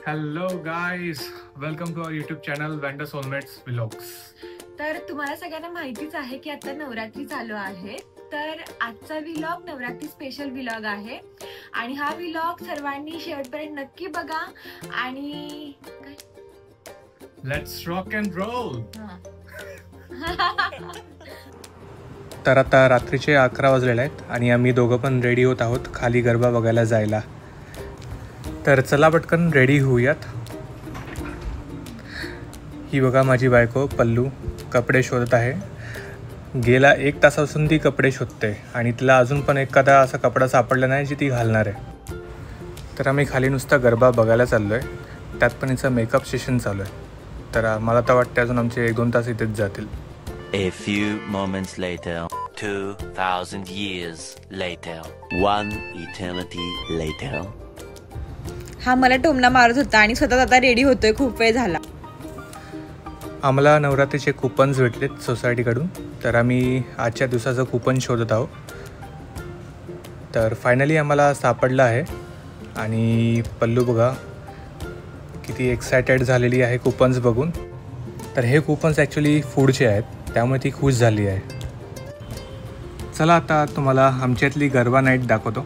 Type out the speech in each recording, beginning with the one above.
Hello guys, welcome to our YouTube channel vendor soulmates vlogs. तर तुम्हाला सगळ्यांना माहितीच आहे की आता नवरात्री चालू आहे. तर आजचा व्लॉग नवरात्री स्पेशल व्लॉग आहे आणि हा व्लॉग सर्वांनी शेवटपर्यंत नक्की बघा. आणि लेट्स रॉक अँड रोल. तर आता रात्रीचे 11 वाजलेले आहेत आणि आम्ही दोघं पण रेडी होत आहोत खाली गरबा बघायला जायला. तर चला पटकन रेडी होऊयात. ही बघा माझी बायको पल्लू कपडे शोधत आहे. गेला 1 तासापासून ती कपडे शोधते आणि तिला अजून पण एखादा असा कपडा सापडला नाही जी ती घालणार आहे. तर आम्ही खाली नुसता गरबा बघायला चाललो आहे. त्यात पण हिचं मेकअप सेशन चालू आहे. तर मला तर वाटते अजून आमचे 1-2 तास इथेच जातील. A few moments later, 2,000 years later, 1 eternity later. हा मला टोमणा मारत होता आणि स्वतः आता रेडी होतोय. खूप वेळ झाला. आम्हाला नवरात्रीचे कुपन्स भेटलेत सोसायटीकडून. तर आम्ही आजच्या दिवसाचं कुपन शोधत आहोत. तर फायनली आम्हाला सापडलं आहे आणि पल्लू बघा किती एक्सायटेड झालेली आहे कुपन्स बघून. तर हे कुपन्स ॲक्च्युली फूडचे आहेत, त्यामुळे ती खुश झाली आहे. चला आता तुम्हाला आमच्यातली गरबा नाईट दाखवतो.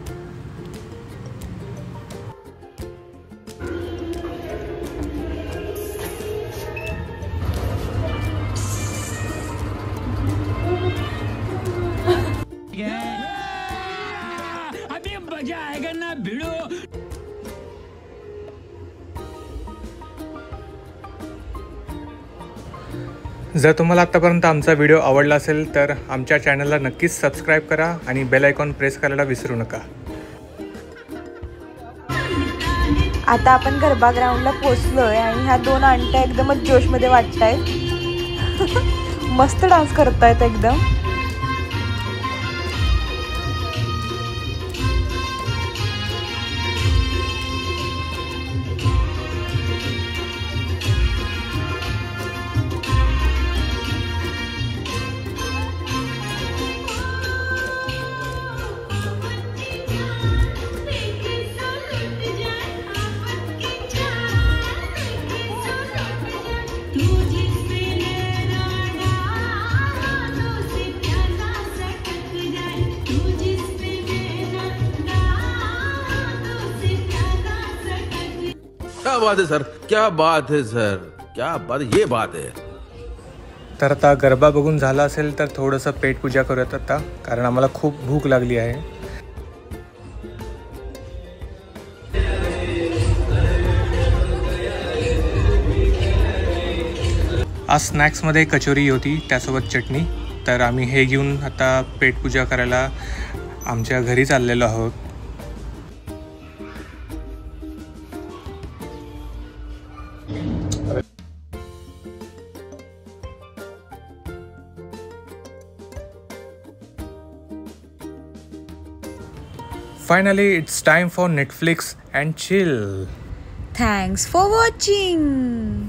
अभी मजा आएगा ना भिड़ो. जर तुम्हाला आत्तापर्यंत आमचा व्हिडिओ आवडला असेल तर आमच्या चॅनलला नक्कीच सबस्क्राईब करा आणि बेल आयकॉन प्रेस करायला विसरू नका. आता आपण गरबा ग्राउंडला पोहोचलोय आणि ह्या 2 आंट्या एकदमच जोशमध्ये वाटतायत. मस्त डान्स करतायत एकदम. क्या बात है सर, क्या बात है सर, क्या बात, ये बात है. तर आता गरबा बघून झाला असेल तर थोडंसं पेटपूजा करूयात आता, कारण आम्हाला खूप भूक लागली आहे. आज स्नॅक्समध्ये कचोरी होती, त्यासोबत चटणी. तर आम्ही हे घेऊन आता पेटपूजा करायला आमच्या घरी चाललेलो आहोत. Finally, it's time for Netflix and chill. Thanks for watching.